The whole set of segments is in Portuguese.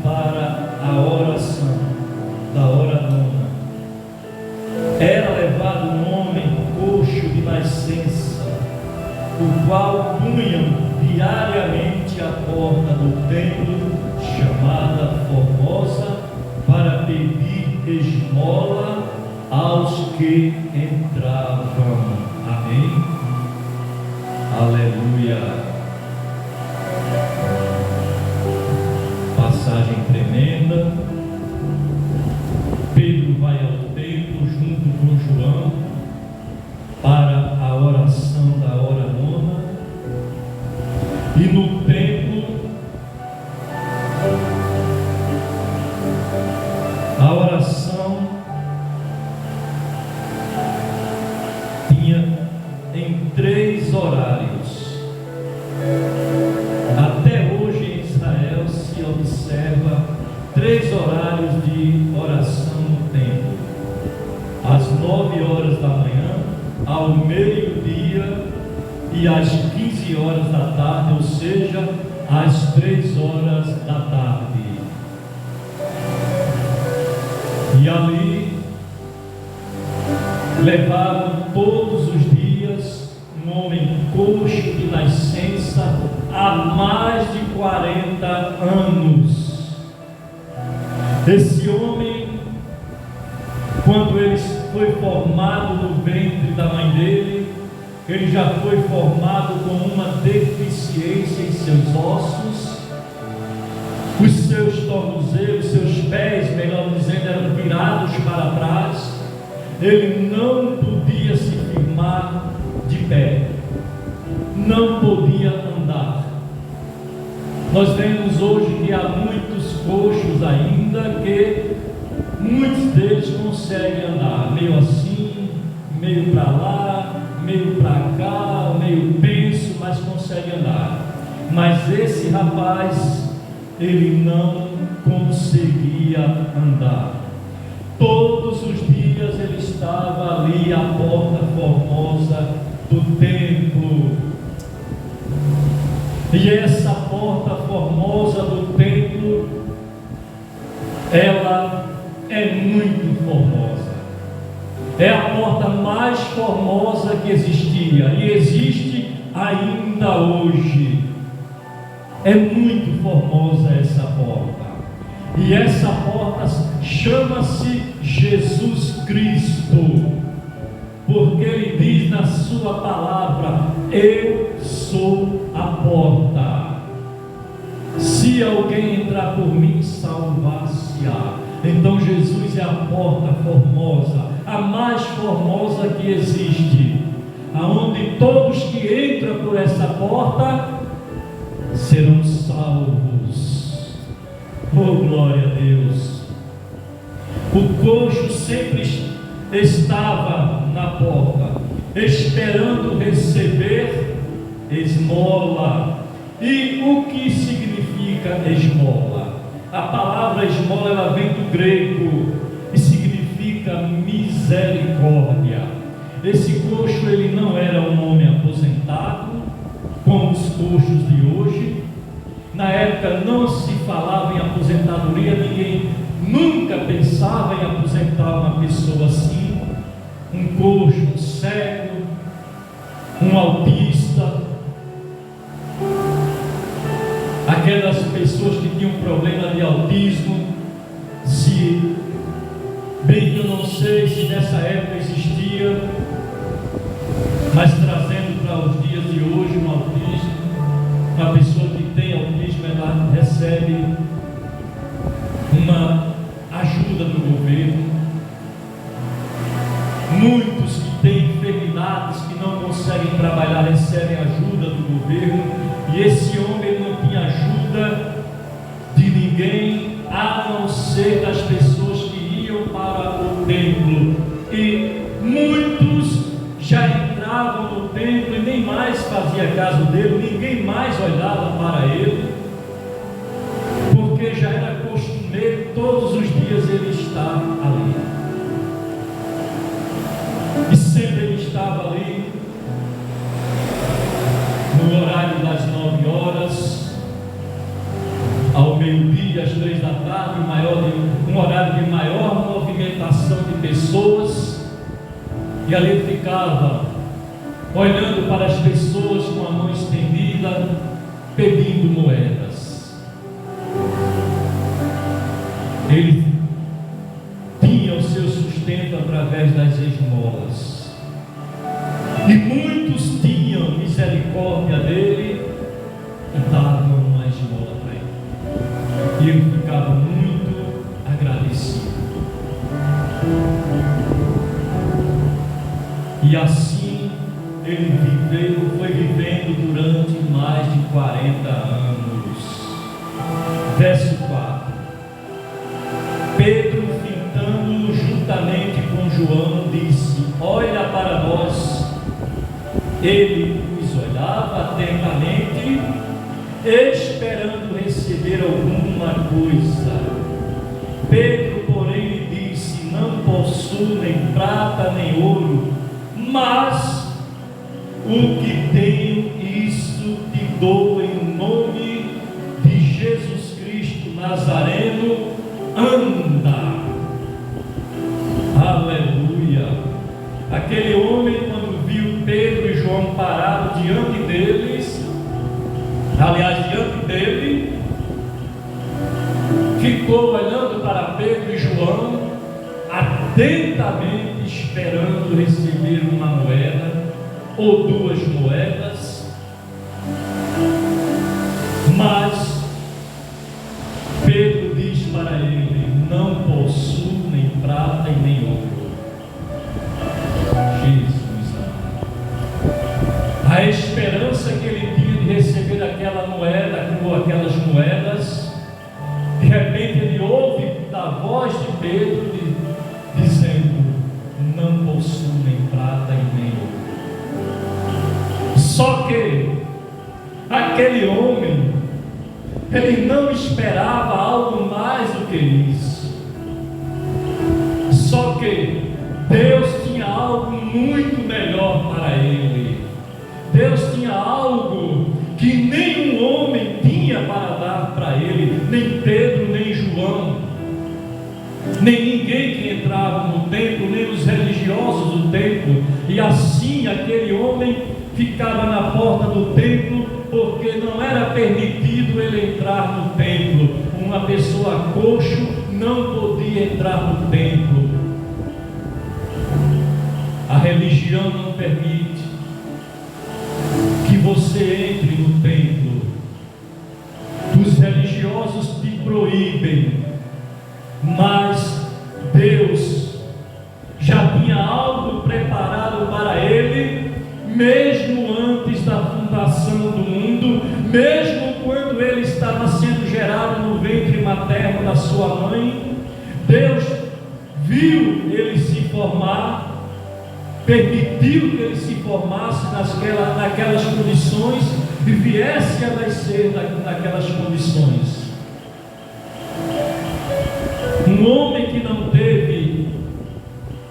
para a oração da hora nona. Era levado um homem coxo de nascença, o qual punham diariamente à porta do templo, chamada Formosa, para pedir esmola aos que entravam. Amém? Aleluia! Passagem tremenda. Pedro vai ao templo junto com João para a oração da hora nona, e no templo a oração tinha em 3 horários. Até hoje em Israel se observa 3 horários de oração no templo: às 9 horas da manhã, ao meio-dia e às 15 horas da tarde, ou seja, às 3 horas da tarde. E ali levavam todos os dias um homem coxo de nascença há mais de 40 anos. Esse homem, quando ele foi formado no ventre da mãe dele, ele já foi formado com uma deficiência em seus ossos. Os seus tornozelos, seus pés, melhor dizendo, eram virados para trás. Ele não podia se firmar de pé, não podia andar. Nós vemos hoje que há muitos coxos ainda, que muitos deles conseguem andar, meio assim, meio para lá, meio para cá, meio penso, mas consegue andar. Mas esse rapaz, ele não conseguia andar. Todos os dias ele estava ali à porta formosa do templo. E essa porta formosa do templo, ela é muito formosa. É a porta mais formosa que existia e existe ainda hoje. É muito formosa essa porta. E essa porta chama-se Jesus Cristo, porque Ele diz na sua palavra: eu sou a porta. Se alguém entrar por mim, salvar-se-á. Então Jesus é a porta formosa, a mais formosa que existe, aonde todos que entram por essa porta serão salvos. Oh, glória a Deus! O coxo sempre estava na porta, esperando receber esmola. E o que significa esmola? A palavra esmola, ela vem do grego e significa misericórdia. Esse coxo, ele não era um homem aposentado, como os coxos de hoje. Na época não se falava em aposentadoria, ninguém nunca pensava em aposentar uma pessoa assim. Um coxo, um cego, um autista, aquelas pessoas que tinham problema de autismo. Se bem que eu não sei se nessa época existia, mas trazendo para os dias de hoje, um autismo, uma pessoa que tem autismo, ela recebe uma ajuda do governo. Muitos que têm enfermidades, que não conseguem trabalhar, recebem ajuda do governo. E esse homem não tinha ajuda de ninguém, a não ser das pessoas que iam para o templo. E muitos já entravam no templo e nem mais fazia caso dele, ninguém mais olhava para ele, porque já era costumeiro, todos os dias ele está ali. E sempre ele estava ali, no horário das 9 horas, ao meio-dia, às 3 6 da tarde, um horário de maior movimentação de pessoas, e ali ele ficava olhando para as pessoas com a mão estendida, pedindo moedas. Ele tinha o seu sustento através das esmolas, e muitos tinham misericórdia dele e davam uma esmola para ele, e ele ficava muito agradecido. E assim ele foi vivendo durante mais de 40 anos. Verso 4: Pedro, fitando-o juntamente com João, disse: olha para nós. Ele os olhava atentamente, esperando receber alguma coisa. Pedro, porém, lhe disse: não possuo nem prata nem ouro, mas o que tenho, isso te dou. Em nome de Jesus Cristo Nazareno, anda. Aleluia. Aquele homem, quando viu Pedro e João parados diante deles, diante dele, ficou olhando para Pedro e João, atentamente esperando receber uma moeda ou 2 moedas. Mas Pedro diz para ele: não possuo nem prata e nem ouro. Jesus amado. A esperança que ele tinha de receber aquela moeda ou aquelas moedas, de repente ele ouve da voz de Pedro dizendo: não possuo nem prata e nem ouro. Só que aquele homem, ele não esperava algo mais do que isso. Só que Deus tinha algo muito melhor para ele. Deus tinha algo que nenhum homem tinha para dar para ele, nem Pedro, nem João, nem ninguém que entrava no templo, nem os religiosos do templo. E assim aquele homem ficava na porta do templo, porque não era permitido ele entrar no templo. Uma pessoa coxo não podia entrar no templo. A religião não permite que você entre no templo. Os religiosos te proíbem, mas Deus já tinha algo preparado para ele, mesmo antes da fundação do mundo, mesmo quando ele estava sendo gerado no ventre materno da sua mãe. Deus viu ele se formar, permitiu que ele se formasse naquelas condições e viesse a nascer naquelas condições. Um homem que não teve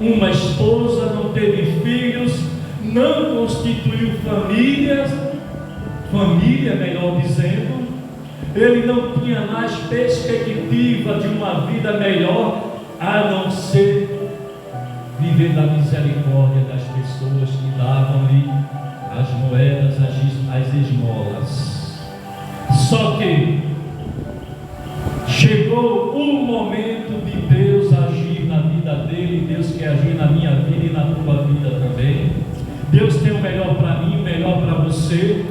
uma esposa, não teve filhos, não constituiu família, melhor dizendo, ele não tinha mais perspectiva de uma vida melhor, a não ser viver da misericórdia das pessoas que davam-lhe as moedas, as esmolas. Só que chegou o momento de Deus agir na vida dele. Deus quer agir na minha vida e na tua vida também. Deus tem o melhor para mim, o melhor para você.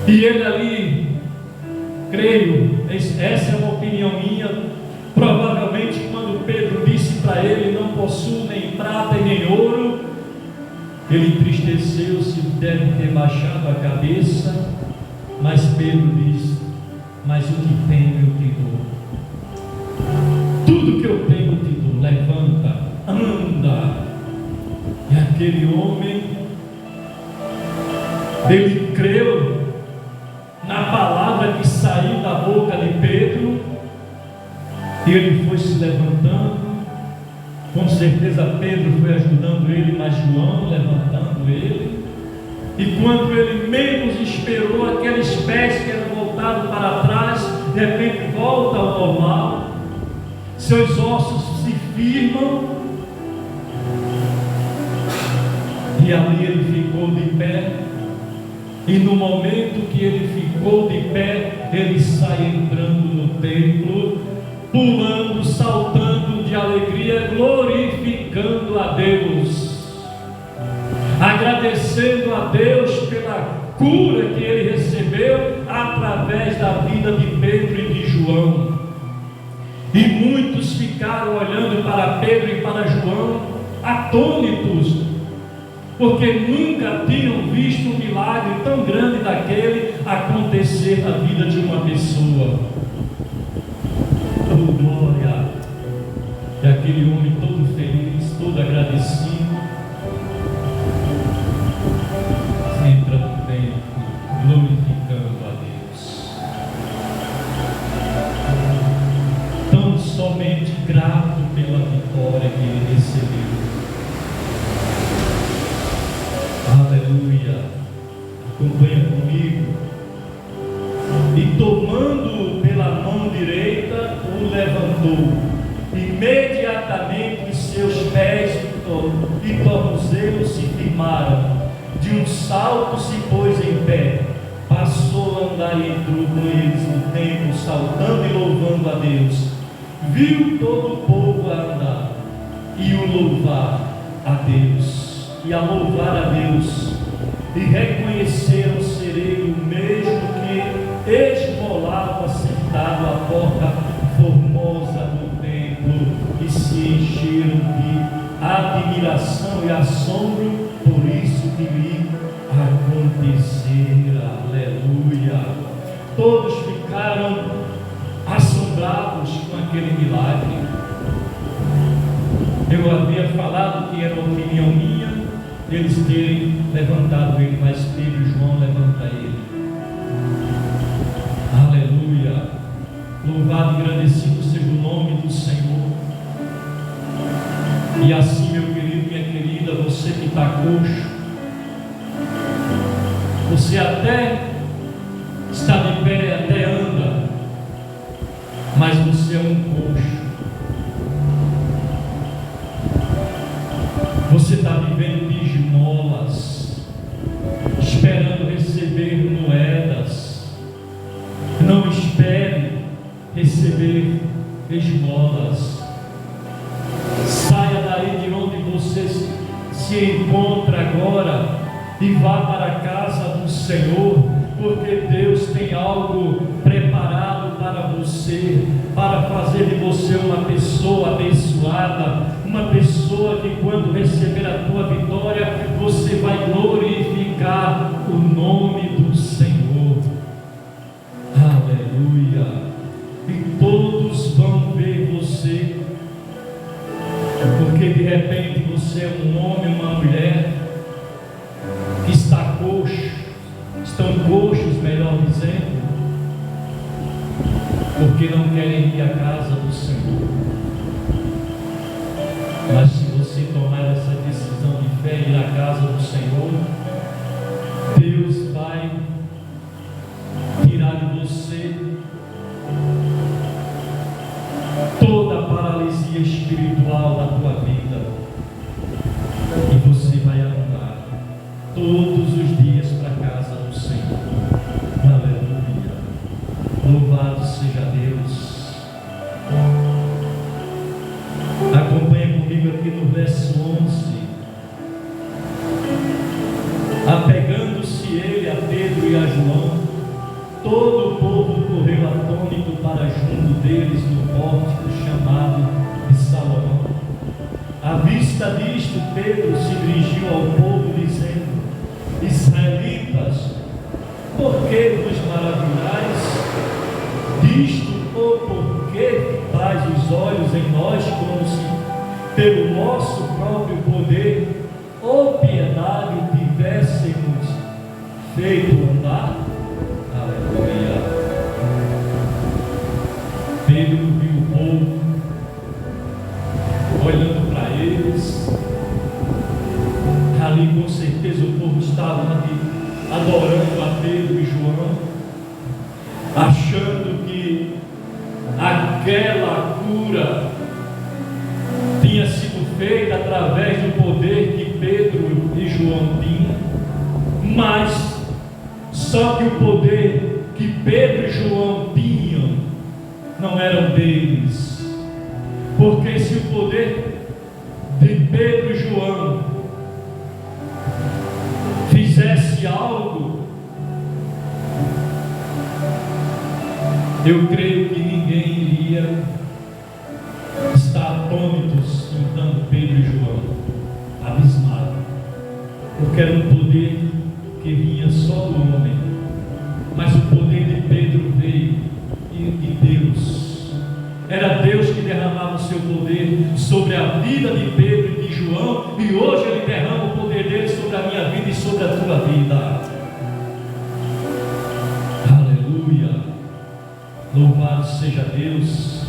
E ele ali, creio, essa é uma opinião minha, provavelmente quando Pedro disse para ele: não possuo nem prata e nem ouro, ele entristeceu-se, deve ter baixado a cabeça. Mas Pedro disse: mas o que tenho eu te dou. Tudo que eu tenho eu te dou. Levanta, anda. E aquele homem, ele creu na palavra que saiu da boca de Pedro, e ele foi se levantando. Com certeza Pedro foi ajudando ele, mas João levantando ele. E quando ele menos esperou, aqueles pés que eram voltados para trás de repente volta ao normal, seus ossos se firmam, e ali ele ficou de pé. E no momento que ele ficou de pé, ele sai entrando no templo, pulando, saltando de alegria, glorificando a Deus, agradecendo a Deus pela cura que ele recebeu através da vida de Pedro e de João. E muitos ficaram olhando para Pedro e para João, atônitos, porque nunca tinham visto um milagre tão grande daquele acontecer na vida de uma pessoa. Oh, glória! E aquele homem todo feliz, todo agradecido, entra no templo, glorificando a Deus. Tão somente grato pela vitória que ele recebeu. Aleluia! Acompanha comigo. E tomando-o pela mão direita, o levantou. Imediatamente os seus pés e tornozelos se firmaram. De um salto se pôs em pé. Passou a andar e entrou com eles no templo, saltando e louvando a Deus. Viu todo o povo a andar e o louvar a Deus. E a louvar a Deus, e reconheceram ser ele o mesmo que esmolava sentado à porta formosa do templo, e se encheram de admiração e assombro por isso que lhe acontecera. Aleluia! Todos ficaram assombrados com aquele milagre. Eu havia falado que era opinião minha eles terem levantado ele, mas Pedro e João levanta ele. Aleluia! Louvado e agradecido seja o nome do Senhor. E assim, meu querido, minha querida, você que está coxo, você até está de pé, até anda, mas você é um coxo. Você está vivendo de esmolas, esperando receber moedas. Não espere receber esmolas. Saia daí de onde você se encontra agora e vá para a casa do Senhor, porque Deus tem algo preparado para você, para fazer de você uma pessoa abençoada, uma pessoa que quando receber a tua vitória, você vai glorificar o nome do Senhor. Aleluia! E todos vão ver você, porque de repente você é um homem, uma mulher que está coxo, estão coxos, melhor dizendo, porque não querem ir à casa do Senhor. Mas se você tomar essa decisão de fé e ir à casa do Senhor, Deus vai tirar de você toda a paralisia espiritual da tua vida, e você vai andar todos os dias para a casa do Senhor. Aleluia! Louvado seja Deus. Acompanhe comigo aqui no verso 11. Apegando-se ele a Pedro e a João, todo o povo correu atônito para junto deles no pórtico chamado de Salomão. À vista disto, Pedro se dirigiu ao povo dizendo: Israelitas, por que vos maravilhais disto, ou por que faz os olhos em nós como se pelo nosso próprio poder ou piedade tivéssemos feito andar? Aleluia! Pedro viu o povo olhando para eles. Ali com certeza o povo estava adorando a Pedro e João, achando que aquela cura tinha sido feita através do poder que Pedro e João tinham, mas só que o poder que Pedro e João tinham não eram deles, porque se o poder de Pedro e João fizesse algo, eu creio que ninguém iria estar atônitos juntando Pedro e João, abismado, porque era um poder que vinha só do homem, mas o poder de Pedro veio de Deus. Era Deus que derramava o seu poder sobre a vida de Pedro e de João, e hoje Ele derrama o poder dele sobre a minha vida e sobre a tua vida. Aleluia! Louvado seja Deus,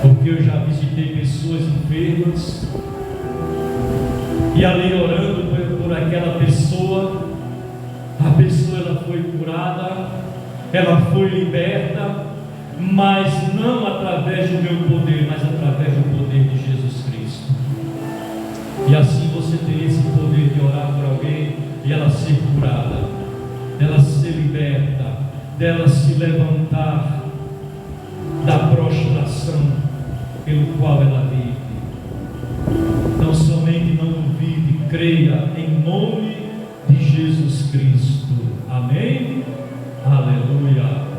porque eu já visitei pessoas enfermas, e ali orando por aquela pessoa, a pessoa ela foi curada, ela foi liberta, mas não através do meu poder, mas através do poder de Jesus Cristo. E assim você tem esse poder de orar por alguém e ela ser curada, dela ser liberta, dela se levantar da prostração pelo qual ela vive. Então somente não duvide, creia em nome de Jesus Cristo. Amém? Aleluia.